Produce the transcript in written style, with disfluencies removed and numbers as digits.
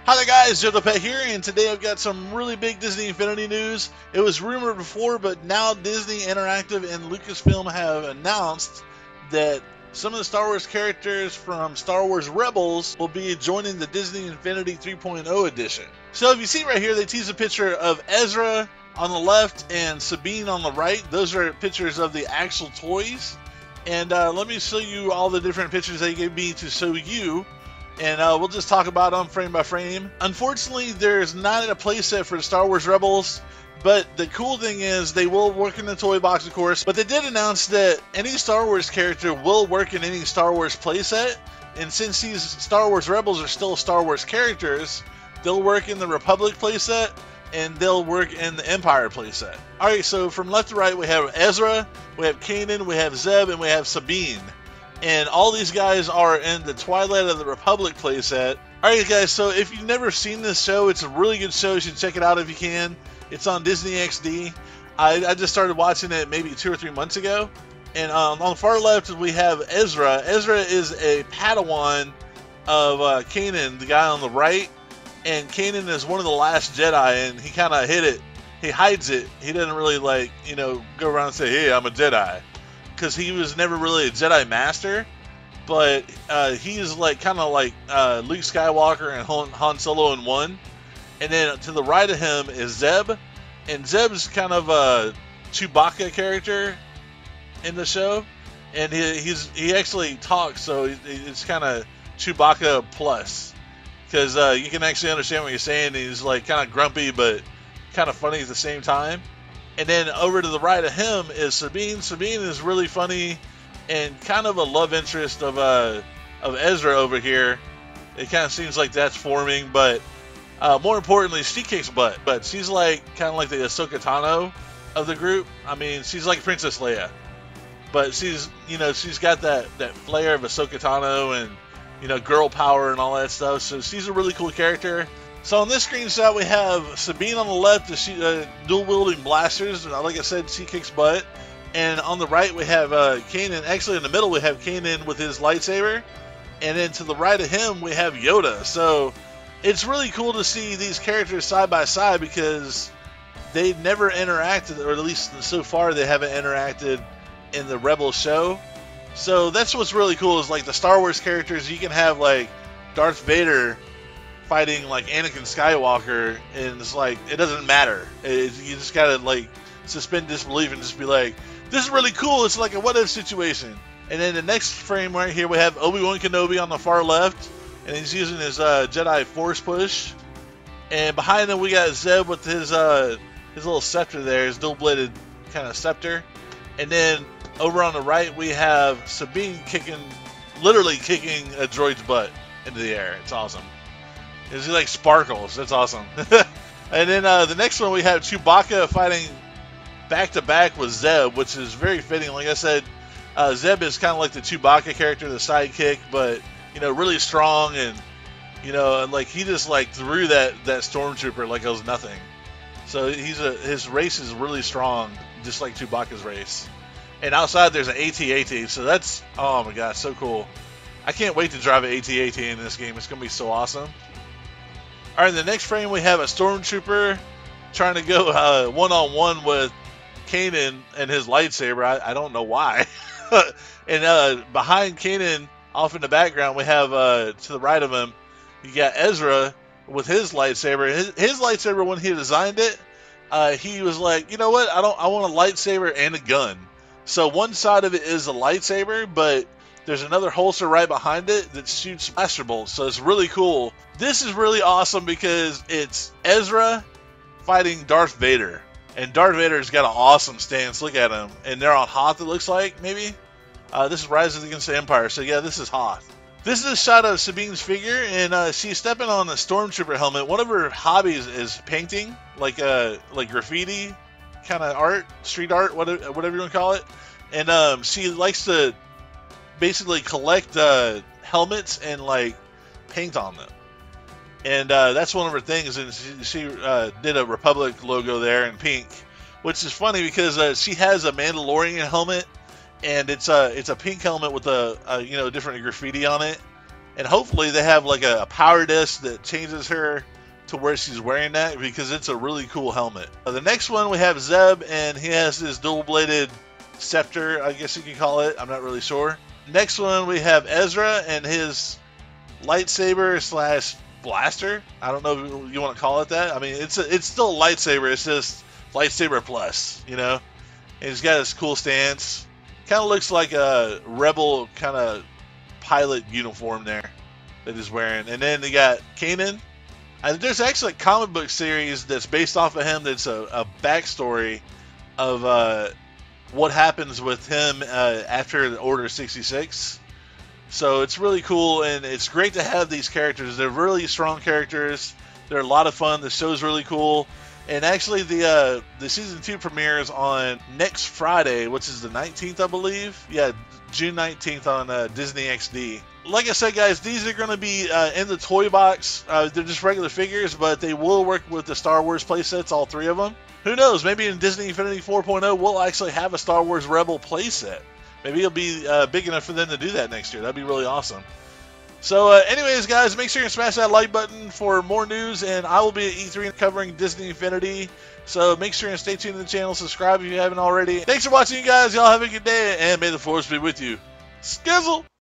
Hi there guys, jojopetv here, and today I've got some really big Disney Infinity news. It was rumored before, but now Disney Interactive and Lucasfilm have announced that some of the Star Wars characters from Star Wars Rebels will be joining the Disney Infinity 3.0 edition. So if you see right here, they tease a picture of Ezra on the left and Sabine on the right. Those are pictures of the actual toys. And let me show you all the different pictures they gave me to show you. And we'll just talk about them frame by frame. Unfortunately, there's not a playset for the Star Wars Rebels, but the cool thing is they will work in the toy box, of course. But they did announce that any Star Wars character will work in any Star Wars playset. And since these Star Wars Rebels are still Star Wars characters, they'll work in the Republic playset and they'll work in the Empire playset. Alright, so from left to right, we have Ezra, we have Kanan, we have Zeb, and we have Sabine. And all these guys are in the Twilight of the Republic playset. Alright guys, so if you've never seen this show, it's a really good show. You should check it out if you can. It's on Disney XD. I just started watching it maybe 2 or 3 months ago. And on the far left, we have Ezra. Ezra is a Padawan of Kanan, the guy on the right. And Kanan is one of the last Jedi, and he kind of hid it. He hides it. He doesn't really, like, you know, go around and say, hey, I'm a Jedi. Because he was never really a Jedi Master, but he's like kind of like Luke Skywalker and Han Solo in one. And then to the right of him is Zeb, and Zeb's kind of a Chewbacca character in the show, and he actually talks, so it's kind of Chewbacca plus, because you can actually understand what you're saying. He's like kind of grumpy but kind of funny at the same time. And then over to the right of him is Sabine. Sabine is really funny and kind of a love interest of Ezra over here. It kind of seems like that's forming, but more importantly, she kicks butt. But she's like kind of like the Ahsoka Tano of the group. I mean, she's like Princess Leia, but she's got that flair of Ahsoka Tano and girl power and all that stuff. So she's a really cool character. So on this screenshot, we have Sabine on the left, dual-wielding blasters. Like I said, she kicks butt. And on the right, we have Kanan. Actually, in the middle, we have Kanan with his lightsaber. And then to the right of him, we have Yoda. So it's really cool to see these characters side by side because they never interacted, or at least so far they haven't interacted in the Rebels show. So that's what's really cool is like the Star Wars characters. You can have like Darth Vader fighting like Anakin Skywalker, and it's like it doesn't matter. You just gotta like suspend disbelief and just be like, this is really cool. It's like a what if situation. And then the next frame right here, we have Obi-Wan Kenobi on the far left, and he's using his Jedi Force push. And behind him we got Zeb with his little scepter there, his dual-bladed kind of scepter. And then over on the right we have Sabine literally kicking a droid's butt into the air. It's awesome. He like sparkles. That's awesome. And then the next one we have Chewbacca fighting back to back with Zeb, which is very fitting. Like I said, Zeb is kind of like the Chewbacca character, the sidekick, but really strong, and like he just like threw that Stormtrooper like it was nothing. So his race is really strong, just like Chewbacca's race. And outside there's an AT-AT, so that's, oh my gosh, so cool. I can't wait to drive an AT-AT in this game. It's gonna be so awesome. Alright, in the next frame we have a Stormtrooper trying to go one-on-one with Kanan and his lightsaber. I don't know why. And behind Kanan, off in the background, we have, to the right of him, you got Ezra with his lightsaber. His lightsaber, when he designed it, he was like, you know what, I want a lightsaber and a gun. So one side of it is a lightsaber, but there's another holster right behind it that shoots blaster bolts, so it's really cool. This is really awesome because it's Ezra fighting Darth Vader, and Darth Vader's got an awesome stance. Look at him, and they're on Hoth. It looks like maybe. This is Rises Against the Empire, so yeah, this is Hoth. This is a shot of Sabine's figure, and she's stepping on a Stormtrooper helmet. One of her hobbies is painting, like graffiti kind of art, street art, whatever you want to call it. And she likes to basically collect helmets and like paint on them, and that's one of her things. And she did a Republic logo there in pink, which is funny because she has a Mandalorian helmet, and it's a pink helmet with a different graffiti on it, And hopefully they have like a power disc that changes her to where she's wearing that, because it's a really cool helmet. The next one we have Zeb, and he has this dual-bladed scepter, I guess you can call it. I'm not really sure. Next one we have Ezra and his lightsaber slash blaster. I don't know if you want to call it that. I mean, it's still a lightsaber. It's just lightsaber plus, you know. And he's got this cool stance. Kind of looks like a rebel kind of pilot uniform there that he's wearing. And then they got Kanan. There's actually a comic book series that's based off of him. That's a backstory of what happens with him after the Order 66. So it's really cool, and it's great to have these characters. They're really strong characters. They're a lot of fun. The show's really cool. And actually, the season 2 premieres on next Friday, which is the 19th, I believe. Yeah, June 19th on Disney XD. Like I said, guys, these are going to be in the toy box. They're just regular figures, but they will work with the Star Wars playsets, all 3 of them. Who knows? Maybe in Disney Infinity 4.0, we'll actually have a Star Wars Rebel playset. Maybe it'll be big enough for them to do that next year. That'd be really awesome. So anyways, guys, make sure you smash that like button for more news, and I will be at E3 covering Disney Infinity. So make sure and stay tuned to the channel. Subscribe if you haven't already. Thanks for watching, you guys. Y'all have a good day, and may the Force be with you. Skizzle!